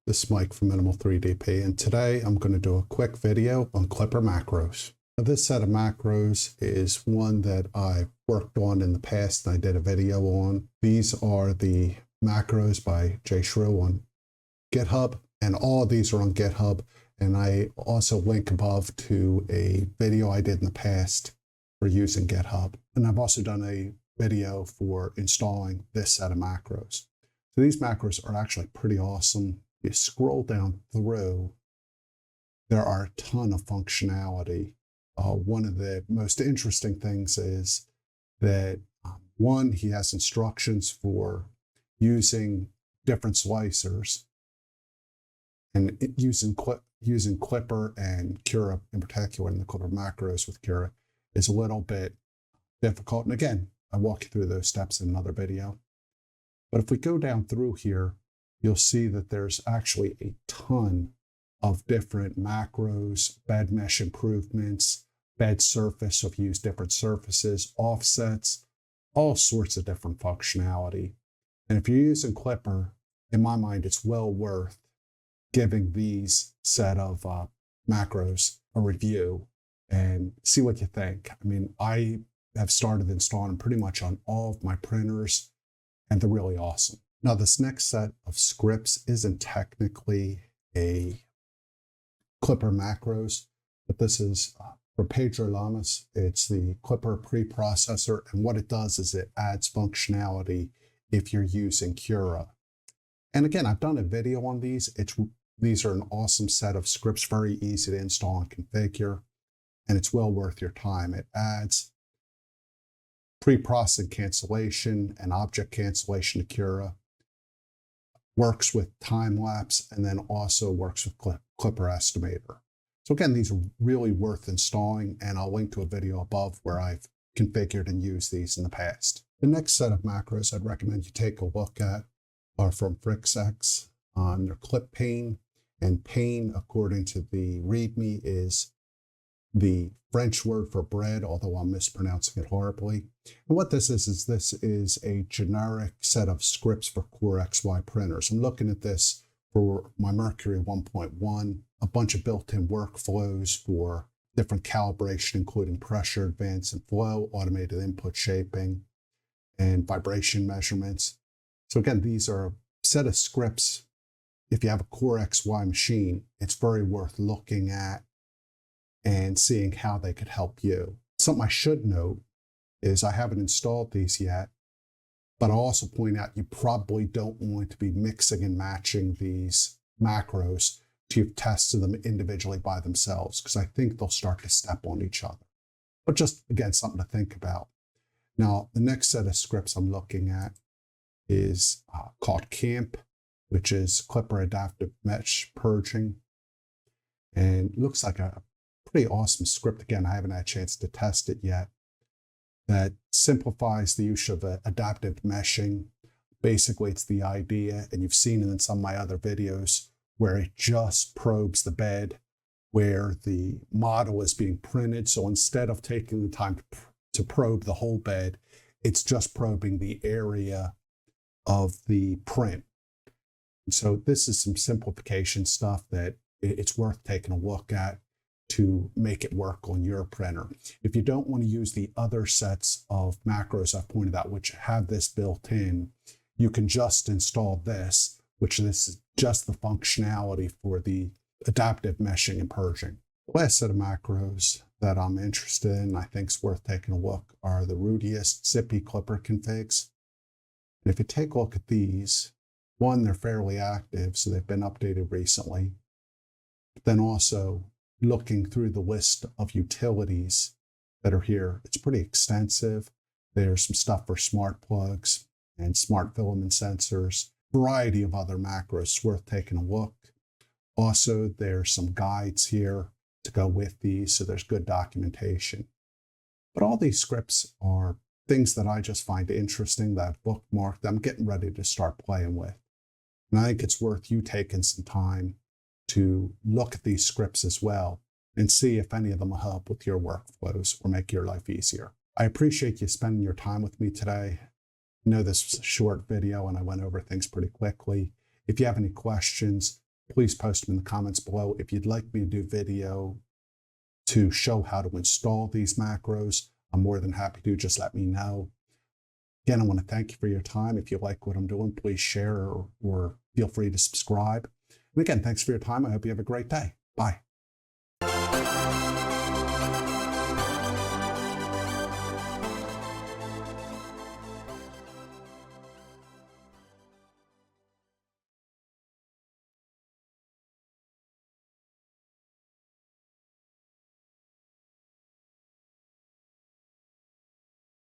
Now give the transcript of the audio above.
This is Mike from Minimal 3DP, and today I'm going to do a quick video on Klipper Macros. Now, this set of macros is one that I've worked on in the past and I did a video on. These are the macros by Jay Shrew on GitHub, and all of these are on GitHub, and I also link above to a video I did in the past for using GitHub. And I've also done a video for installing this set of macros. So these macros are actually pretty awesome. You scroll down through, there are a ton of functionality. One of the most interesting things is that one, he has instructions for using different slicers, and using Klipper and Cura in particular, and the Klipper macros with Cura is a little bit difficult. And again, I walk you through those steps in another video. But if we go down through here, you'll see that there's actually a ton of different macros, bed mesh improvements, bed surface, so if you use different surfaces, offsets, all sorts of different functionality. And if you're using Klipper, in my mind, it's well worth giving these set of macros a review and see what you think. I mean, I have started installing pretty much on all of my printers, and they're really awesome. Now, this next set of scripts isn't technically a Klipper macros, but this is for Pedro Lamas. It's the Klipper Preprocessor, and what it does is it adds functionality if you're using Cura. And again, I've done a video on these. These are an awesome set of scripts, very easy to install and configure, and it's well worth your time. It adds pre-processing cancellation and object cancellation to Cura, works with time-lapse, and then also works with Klipper Estimator. So again, these are really worth installing, and I'll link to a video above where I've configured and used these in the past. The next set of macros I'd recommend you take a look at are from CoreXY on their clip pane. And pane, according to the README, is the French word for bread, although I'm mispronouncing it horribly. And what this is a generic set of scripts for CoreXY printers. I'm looking at this for my Mercury 1.1, a bunch of built-in workflows for different calibration, including pressure, advance and flow, automated input shaping, and vibration measurements. So again, these are a set of scripts. If you have a CoreXY machine, it's very worth looking at and seeing how they could help you. Something I should note is I haven't installed these yet, but I'll also point out you probably don't want to be mixing and matching these macros till you've tested them individually by themselves, because I think they'll start to step on each other. But just, again, something to think about. Now, the next set of scripts I'm looking at is called CAMP, which is Klipper Adaptive Mesh Purging. And it looks like a pretty awesome script. Again, I haven't had a chance to test it yet. That simplifies the use of adaptive meshing. Basically, it's the idea, and you've seen it in some of my other videos, where it just probes the bed where the model is being printed. So instead of taking the time to probe the whole bed, it's just probing the area of the print. And so this is some simplification stuff that it's worth taking a look at to make it work on your printer. If you don't want to use the other sets of macros I've pointed out, which have this built in, you can just install this, which this is just the functionality for the adaptive meshing and purging. The last set of macros that I'm interested in, I think is worth taking a look, are the Rudiest Zippy Klipper configs. And if you take a look at these, one, they're fairly active, so they've been updated recently. But then also, looking through the list of utilities that are here, it's pretty extensive. There's some stuff for smart plugs and smart filament sensors, variety of other macros worth taking a look. Also, there's some guides here to go with these, so there's good documentation. But all these scripts are things that I just find interesting, that I've bookmarked, that I'm getting ready to start playing with. And I think it's worth you taking some time to look at these scripts as well and see if any of them will help with your workflows or make your life easier. I appreciate you spending your time with me today. I know this was a short video and I went over things pretty quickly. If you have any questions, please post them in the comments below. If you'd like me to do video to show how to install these macros, I'm more than happy to. Just let me know. Again, I want to thank you for your time. If you like what I'm doing, please share or feel free to subscribe. And again, thanks for your time. I hope you have a great day. Bye.